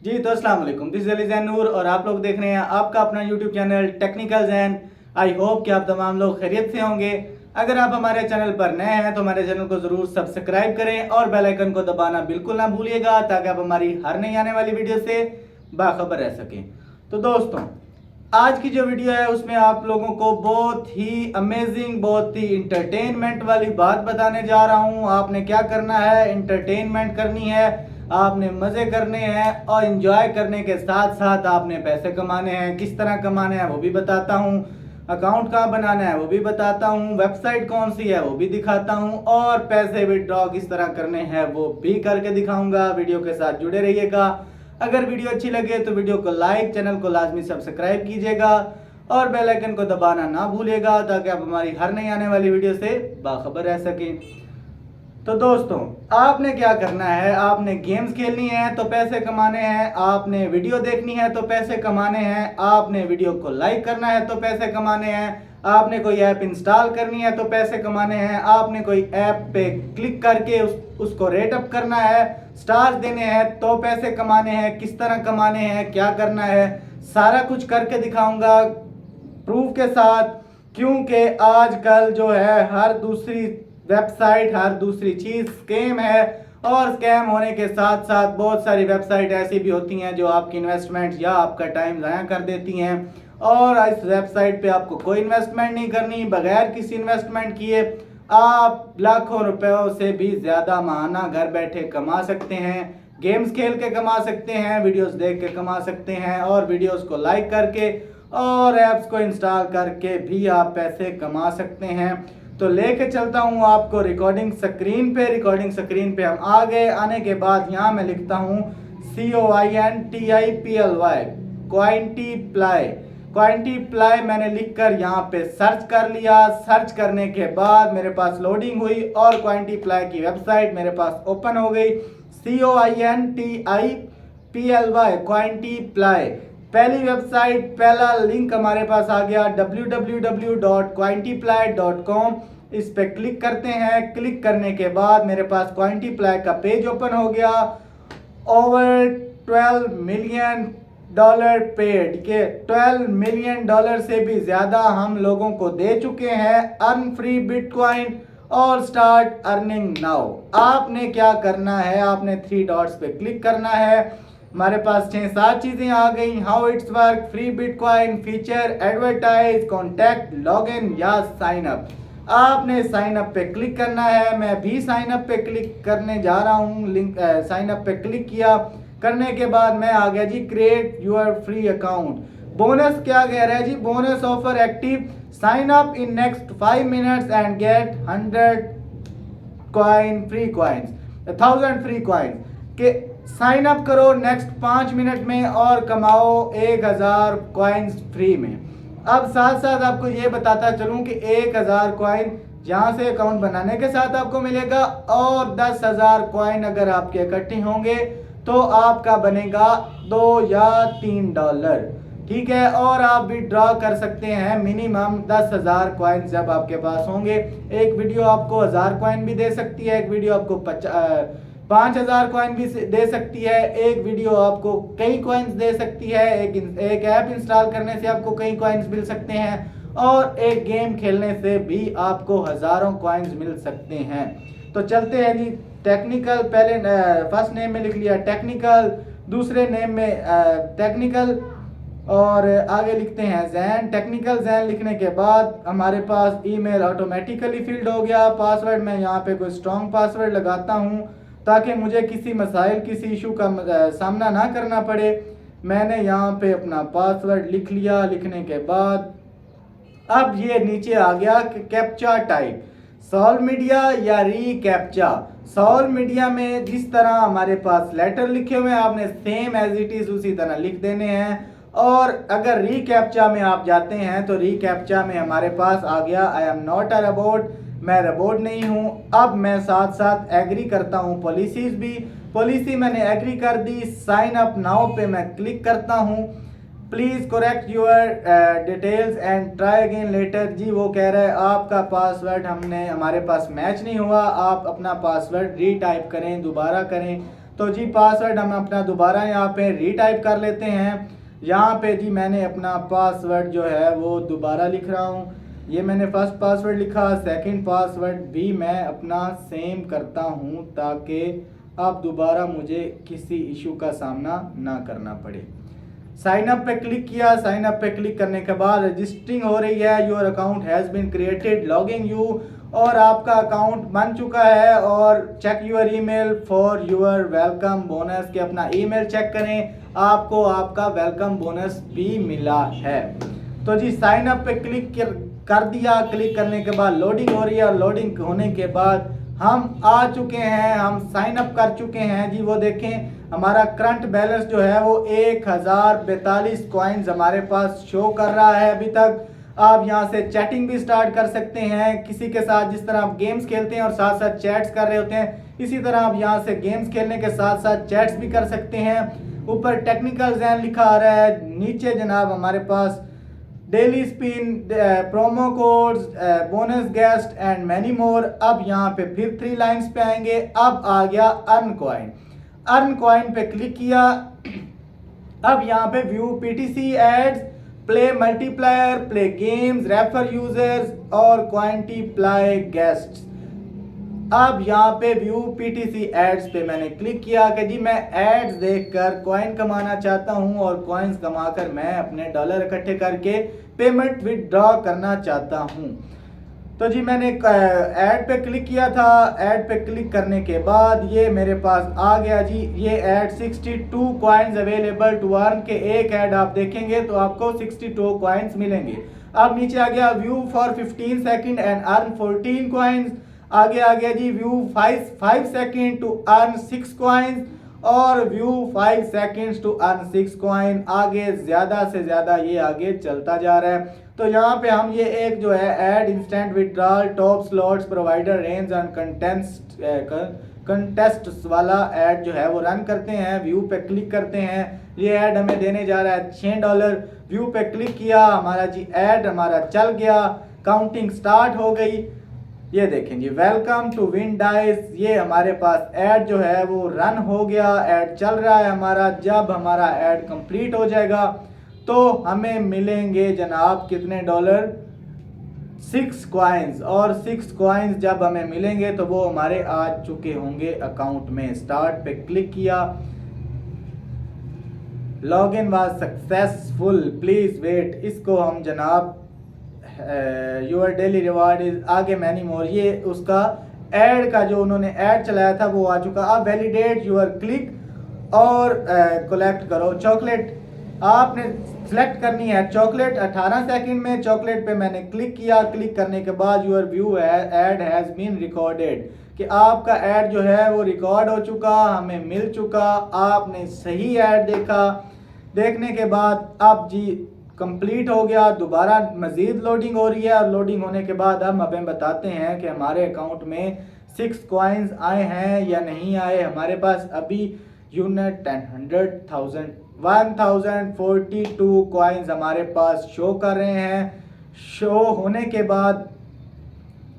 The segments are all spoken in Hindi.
जी तो अस्सलाम वालेकुम, दिस इज अली ज़ैन नूर और आप लोग देख रहे हैं आपका अपना YouTube channel technical Zain. I hope कि आप तमाम लोग खैरियत से होंगे। अगर आप हमारे चैनल पर नए हैं तो हमारे चैनल को ज़रूर सब्सक्राइब करें और बेल आइकन को दबाना बिल्कुल ना भूलिएगा ताकि आप हमारी हर नई आने वाली वीडियो से बाखबर रह सकें। तो दोस्तों, आज की जो वीडियो है उसमें आप लोगों को बहुत ही अमेजिंग, बहुत ही इंटरटेनमेंट वाली बात बताने जा रहा हूँ। आपने क्या करना है, इंटरटेनमेंट करनी है, आपने मज़े करने हैं और इन्जॉय करने के साथ साथ आपने पैसे कमाने हैं। किस तरह कमाने हैं वो भी बताता हूँ, अकाउंट कहाँ बनाना है वो भी बताता हूँ, वेबसाइट कौन सी है वो भी दिखाता हूँ और पैसे विड्रॉ किस तरह करने हैं वो भी करके दिखाऊंगा। वीडियो के साथ जुड़े रहिएगा। अगर वीडियो अच्छी लगे तो वीडियो को लाइक, चैनल को लाजमी सब्सक्राइब कीजिएगा और बेल आइकन को दबाना ना भूलिएगा ताकि आप हमारी हर नई आने वाली वीडियो से बाखबर रह सकें। तो दोस्तों, आपने क्या करना है, आपने गेम्स खेलनी है तो पैसे कमाने हैं, आपने वीडियो देखनी है तो पैसे कमाने हैं, आपने वीडियो को लाइक करना है तो पैसे कमाने हैं, आपने कोई ऐप इंस्टॉल करनी है तो पैसे कमाने हैं, आपने कोई ऐप पे क्लिक करके उसको रेट अप करना है, स्टार्स देने हैं तो पैसे कमाने हैं। किस तरह कमाने हैं, क्या करना है, सारा कुछ करके दिखाऊंगा प्रूफ के साथ। क्योंकि आजकल जो है हर दूसरी वेबसाइट, हर दूसरी चीज़ स्कैम है और स्कैम होने के साथ साथ बहुत सारी वेबसाइट ऐसी भी होती हैं जो आपकी इन्वेस्टमेंट या आपका टाइम ज़ाया कर देती हैं। और इस वेबसाइट पे आपको कोई इन्वेस्टमेंट नहीं करनी, बगैर किसी इन्वेस्टमेंट किए आप लाखों रुपयों से भी ज़्यादा माहाना घर बैठे कमा सकते हैं। गेम्स खेल के कमा सकते हैं, वीडियोस देख के कमा सकते हैं और वीडियोस को लाइक करके और ऐप्स को इंस्टॉल करके भी आप पैसे कमा सकते हैं। तो लेके चलता हूँ आपको रिकॉर्डिंग स्क्रीन पे। रिकॉर्डिंग स्क्रीन पे हम आ गए। आने के बाद यहाँ मैं लिखता हूँ COINTIPLY, क्वाइंटिप्लाई। क्वाइंटिप्लाई मैंने लिखकर यहाँ पे सर्च कर लिया। सर्च करने के बाद मेरे पास लोडिंग हुई और क्वाइंटिप्लाई की वेबसाइट मेरे पास ओपन हो गई। COINTIPLY, क्वाइंटिप्लाई पहली वेबसाइट, पहला लिंक हमारे पास आ गया www.quintiply.com। इस पे क्लिक करते हैं। क्लिक करने के बाद मेरे पास क्वाइंटिप्लाई का पेज ओपन हो गया। ओवर 12 मिलियन डॉलर पेड के, 12 मिलियन डॉलर से भी ज़्यादा हम लोगों को दे चुके हैं। अर्न फ्री बिटकॉइन और स्टार्ट अर्निंग नाउ। आपने क्या करना है, आपने 3 डॉट्स पे क्लिक करना है। हमारे पास 6-7 चीज़ें आ गई। How it's work, free bitcoin, feature, advertise, contact, login या साइन अप। आपने साइन अप पे क्लिक करना है। मैं भी साइन अप पे क्लिक करने जा रहा हूँ। लिंक साइन अप पे क्लिक किया। करने के बाद मैं आ गया जी create your free account. Bonus क्या कह रहा है जी, bonus offer active, sign up in next 5 minutes and get 100 coin free coins, 1000 free coin के साइन अप करो नेक्स्ट 5 मिनट में और कमाओ 1000 कॉइन्स फ्री में। अब साथ साथ आपको ये बताता चलूं कि 1000 कॉइन जहां से अकाउंट बनाने के साथ आपको मिलेगा और 10,000 कॉइन अगर आपके इकट्ठे होंगे तो आपका बनेगा 2 या 3 डॉलर। ठीक है, और आप भी ड्रॉ कर सकते हैं मिनिमम 10,000 कॉइन जब आपके पास होंगे। एक वीडियो आपको 1000 कॉइन भी दे सकती है, एक वीडियो आपको 5000 कॉइन भी दे सकती है, एक वीडियो आपको कई कॉइन्स दे सकती है, एक ऐप इंस्टॉल करने से आपको कई कॉइन्स मिल सकते हैं और एक गेम खेलने से भी आपको हज़ारों कॉइन्स मिल सकते हैं। तो चलते हैं जी टेक्निकल। पहले फर्स्ट नेम में लिख लिया टेक्निकल, दूसरे नेम में टेक्निकल और आगे लिखते हैं ज़ैन। टेक्निकल ज़ैन लिखने के बाद हमारे पास ईमेल ऑटोमेटिकली फिल्ड हो गया। पासवर्ड मैं यहाँ पे कोई स्ट्रॉन्ग पासवर्ड लगाता हूँ ताकि मुझे किसी मसाइल, किसी इशू का सामना ना करना पड़े। मैंने यहाँ पे अपना पासवर्ड लिख लिया। लिखने के बाद अब ये नीचे आ गया कि कैप्चा टाइप, सोशल मीडिया या री कैप्चा। सोशल मीडिया में जिस तरह हमारे पास लेटर लिखे हुए हैं आपने सेम एज इट इज़ उसी तरह लिख देने हैं। और अगर री कैप्चा में आप जाते हैं तो री कैप्चा में हमारे पास आ गया I am not a robot, मैं रोबोट नहीं हूँ। अब मैं साथ साथ एग्री करता हूँ पॉलिसीज भी। पॉलिसी मैंने एग्री कर दी। साइन अप नाउ पे मैं क्लिक करता हूँ। Please correct your details and try again later. जी वो कह रहा है आपका पासवर्ड हमारे पास मैच नहीं हुआ, आप अपना पासवर्ड रीटाइप करें, दोबारा करें। तो जी पासवर्ड हम अपना दोबारा यहाँ पे रीटाइप कर लेते हैं। यहाँ पे जी मैंने अपना पासवर्ड जो है वो दोबारा लिख रहा हूँ। ये मैंने फर्स्ट पासवर्ड लिखा, सेकंड पासवर्ड भी मैं अपना सेम करता हूँ ताकि अब दोबारा मुझे किसी इशू का सामना ना करना पड़े। साइन अप पे क्लिक किया। साइन अप पे क्लिक करने के बाद रजिस्टरिंग हो रही है। Your account has been created, logging you, और आपका अकाउंट बन चुका है। और check your email for your welcome bonus, के अपना ईमेल चेक करें, आपको आपका वेलकम बोनस भी मिला है। तो जी साइन अप पे क्लिक कर दिया। क्लिक करने के बाद लोडिंग हो रही है, और लोडिंग होने के बाद हम आ चुके हैं, हम साइन अप कर चुके हैं जी। वो देखें हमारा करंट बैलेंस जो है वो 1042 कॉइन्स हमारे पास शो कर रहा है अभी तक। आप यहाँ से चैटिंग भी स्टार्ट कर सकते हैं किसी के साथ, जिस तरह आप गेम्स खेलते हैं और साथ साथ चैट्स कर रहे होते हैं, इसी तरह आप यहाँ से गेम्स खेलने के साथ साथ चैट्स भी कर सकते हैं। ऊपर टेक्निकल ज़ैन लिखा आ रहा है, नीचे जनाब हमारे पास daily spin, promo codes, bonus guest and many more. अब यहाँ पे फिर 3 लाइंस पे आएंगे। अब आ गया अर्न कॉइन। अर्न कॉइन पे क्लिक किया। अब यहाँ पे view PTC ads, play multiplier, play games, refer users और क्वांटिप्लाई गेस्ट्स। अब यहाँ पे व्यू पीटीसी एड्स पे मैंने क्लिक किया कि जी मैं एड्स देखकर कॉइन कमाना चाहता हूँ और कॉइन्स कमाकर मैं अपने डॉलर इकट्ठे करके पेमेंट विदड्रॉ करना चाहता हूँ। तो जी मैंने ऐड पे क्लिक किया था। ऐड पे क्लिक करने के बाद ये मेरे पास आ गया जी। ये ad 62 coins available to earn के, एक ऐड आप देखेंगे तो आपको 62 कॉइन्स मिलेंगे। अब नीचे आ गया view for 15 second and earn 14 coins. आगे आ गया जी view 5 second to earn 6 coins, और view 5 seconds to earn 6 coin. आगे ज़्यादा से ज़्यादा ये आगे चलता जा रहा है। तो यहाँ पे हम ये एक जो है add instant withdrawal top slots provider range and contest वाला ऐड जो है वो रन करते हैं। व्यू पे क्लिक करते हैं, ये ऐड हमें देने जा रहा है $6। व्यू पे क्लिक किया, हमारा जी ऐड हमारा चल गया, काउंटिंग स्टार्ट हो गई। ये देखें जी वेलकम टू विन डाइस, ये हमारे पास ऐड जो है वो रन हो गया, ऐड चल रहा है हमारा। जब हमारा ऐड कंप्लीट हो जाएगा तो हमें मिलेंगे जनाब कितने डॉलर, 6 कॉइन्स। और 6 कॉइन्स जब हमें मिलेंगे तो वो हमारे आ चुके होंगे अकाउंट में। स्टार्ट पे क्लिक किया, login was successful, please wait. इसको हम जनाब योर डेली रिवार्ड इज, आगे मैनी मोर, ये उसका ऐड का जो उन्होंने ऐड चलाया था वो आ चुका। अब वैलिडेट योर क्लिक और कलेक्ट करो चॉकलेट। आपने सिलेक्ट करनी है चॉकलेट 18 सेकंड में। चॉकलेट पे मैंने क्लिक किया। क्लिक करने के बाद your view ad has been recorded, कि आपका ऐड जो है वो रिकॉर्ड हो चुका, हमें मिल चुका। आपने सही ऐड देखा। देखने के बाद अब जी कंप्लीट हो गया। दोबारा मज़ीद लोडिंग हो रही है, और लोडिंग होने के बाद हम हमें बताते हैं कि हमारे अकाउंट में 6 कॉइन्स आए हैं या नहीं आए। हमारे पास अभी यूनिट 10,000 1042 कॉइन्स हमारे पास शो कर रहे हैं। शो होने के बाद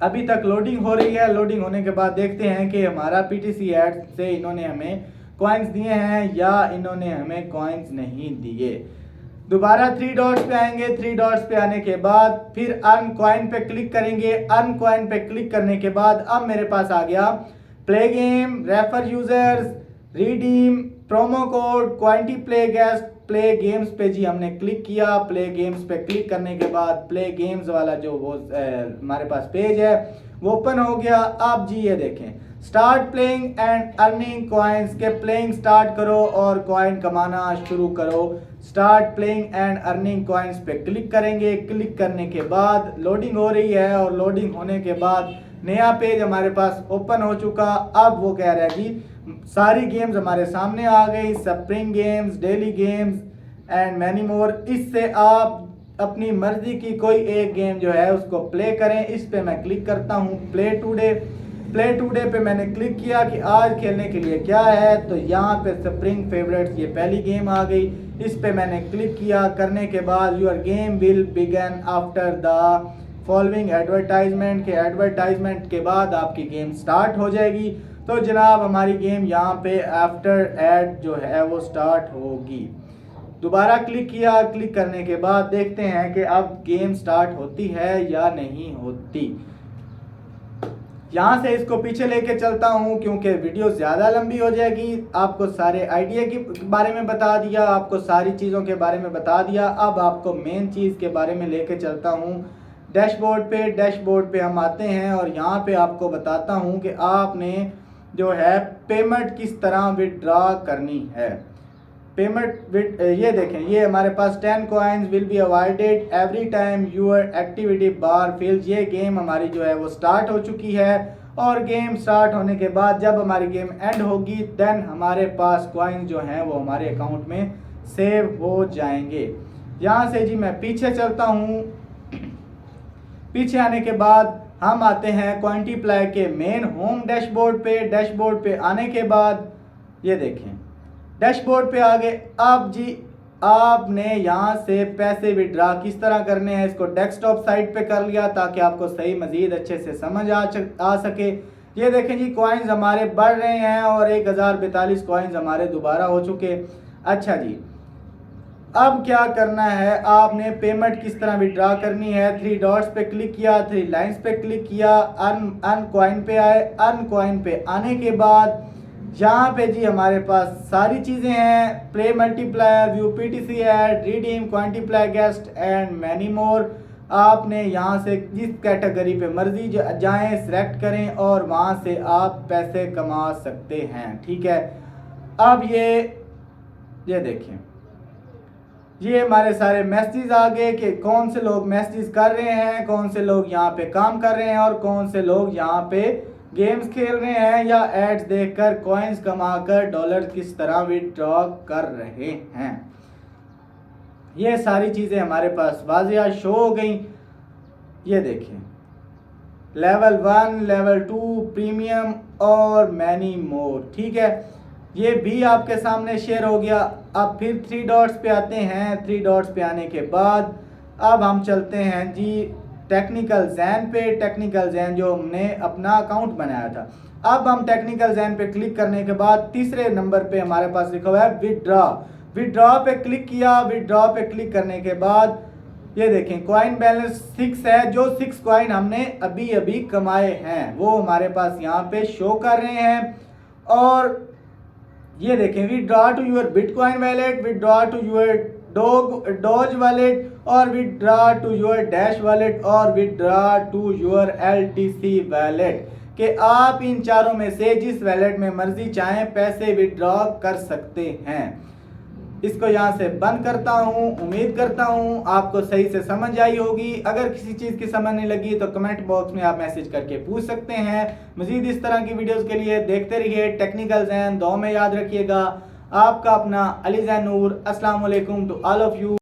अभी तक लोडिंग हो रही है। लोडिंग होने के बाद देखते हैं कि हमारा पीटीसी ऐड से इन्होंने हमें कॉइन्स दिए हैं या इन्होंने हमें कॉइन्स नहीं दिए। दोबारा 3 डॉट्स पे आएंगे। 3 डॉट्स पे आने के बाद फिर अर्न कॉइन पे क्लिक करेंगे। अर्न कॉइन पे क्लिक करने के बाद अब मेरे पास आ गया play game, refer users, redeem, promo code, quantiply guest. Play games पे जी हमने क्लिक किया। प्ले गेम्स पे क्लिक करने के बाद प्ले गेम्स वाला जो वो हमारे पास पेज है वो ओपन हो गया। अब जी ये देखें start playing and earning coins, के प्लेइंग स्टार्ट करो और कॉइन कमाना शुरू करो। Start playing and earning coins पे क्लिक करेंगे। क्लिक करने के बाद लोडिंग हो रही है, और लोडिंग होने के बाद नया पेज हमारे पास ओपन हो चुका। अब वो कह रहा है जी सारी गेम्स हमारे सामने आ गई, spring games, daily games and many मोर। इससे आप अपनी मर्जी की कोई एक गेम जो है उसको प्ले करें। इस पे मैं क्लिक करता हूँ प्ले टुडे। प्ले टुडे पे मैंने क्लिक किया कि आज खेलने के लिए क्या है, तो यहाँ पे स्प्रिंग फेवरेट्स ये पहली गेम आ गई। इस पे मैंने क्लिक किया। करने के बाद your game will begin after the following advertisement, के एडवर्टाइजमेंट के बाद आपकी गेम स्टार्ट हो जाएगी। तो जनाब हमारी गेम यहाँ पे आफ्टर एड जो है वो स्टार्ट होगी। दोबारा क्लिक किया, क्लिक करने के बाद देखते हैं कि अब गेम स्टार्ट होती है या नहीं होती। यहाँ से इसको पीछे लेके चलता हूँ क्योंकि वीडियो ज़्यादा लंबी हो जाएगी। आपको सारे आइडिया के बारे में बता दिया, आपको सारी चीज़ों के बारे में बता दिया। अब आपको मेन चीज़ के बारे में लेके चलता हूँ डैशबोर्ड पे। डैशबोर्ड पे हम आते हैं और यहाँ पे आपको बताता हूँ कि आपने जो है पेमेंट किस तरह विड्रॉ करनी है। पेमेंट विद ये देखें, ये हमारे पास 10 coins will be avoided every time your activity bar fills. ये गेम हमारी जो है वो स्टार्ट हो चुकी है और गेम स्टार्ट होने के बाद जब हमारी गेम एंड होगी देन हमारे पास कॉइन्स जो हैं वो हमारे अकाउंट में सेव हो जाएंगे। यहाँ से जी मैं पीछे चलता हूँ। पीछे आने के बाद हम आते हैं क्वांटिप्लाई के मेन होम डैशबोर्ड पे। डैशबोर्ड पे आने के बाद ये देखें डैशबोर्ड पे आ गए। अब जी आपने यहाँ से पैसे विड्रॉ किस तरह करने हैं, इसको डेस्कटॉप साइट पे कर लिया ताकि आपको सही मज़ीद अच्छे से समझ आ सके। ये देखें जी कॉइन्स हमारे बढ़ रहे हैं और 1042 कॉइन्स हमारे दोबारा हो चुके। अच्छा जी अब क्या करना है, आपने पेमेंट किस तरह विड्रॉ करनी है। 3 डॉट्स पे क्लिक किया, 3 लाइन्स पे क्लिक किया, अर्न कॉइन पे आए। अर्न कॉइन पे आने के बाद यहाँ पे जी हमारे पास सारी चीज़ें हैं, play multiplier, view PTC ad, redeem, quantiply guest and many more. आपने यहाँ से जिस कैटेगरी पे मर्जी जाएं सिलेक्ट करें और वहाँ से आप पैसे कमा सकते हैं। ठीक है, अब ये देखें ये हमारे सारे मैसेज आ गए कि कौन से लोग मैसेज कर रहे हैं, कौन से लोग यहाँ पे काम कर रहे हैं और कौन से लोग यहाँ पे गेम्स खेल रहे हैं या एड्स देखकर कॉइन्स कमाकर डॉलर किस तरह विड्रॉ कर रहे हैं। ये सारी चीज़ें हमारे पास वाज़िया शो हो गई। ये देखें लेवल 1, लेवल 2, प्रीमियम और मैनी मोर। ठीक है, ये भी आपके सामने शेयर हो गया। अब फिर 3 डॉट्स पे आते हैं। 3 डॉट्स पे आने के बाद अब हम चलते हैं जी टेक्निकल जैन पे। टेक्निकल जैन जो हमने अपना अकाउंट बनाया था। अब हम टेक्निकल जैन पे क्लिक करने के बाद तीसरे नंबर पे हमारे पास लिखा हुआ है विड्रॉ। विड्रॉ पे क्लिक किया। विड्रॉ पे क्लिक करने के बाद ये देखें कॉइन बैलेंस 6 है। जो 6 कॉइन हमने अभी अभी कमाए हैं वो हमारे पास यहाँ पे शो कर रहे हैं। और ये देखें withdraw to your bitcoin wallet, withdraw to your doge wallet और withdraw to your dash wallet और withdraw to your LTC wallet कि आप इन चारों में से जिस वैलेट में मर्जी चाहें पैसे विड्रॉ कर सकते हैं। इसको यहाँ से बंद करता हूँ। उम्मीद करता हूँ आपको सही से समझ आई होगी। अगर किसी चीज़ की समझ नहीं लगी तो कमेंट बॉक्स में आप मैसेज करके पूछ सकते हैं। मज़ीद इस तरह की वीडियोस के लिए देखते रहिए टेक्निकल जैन। दुआ में याद रखिएगा। आपका अपना अली ज़ैन नूर। अस्सलाम वालेकुम टू ऑल ऑफ यू।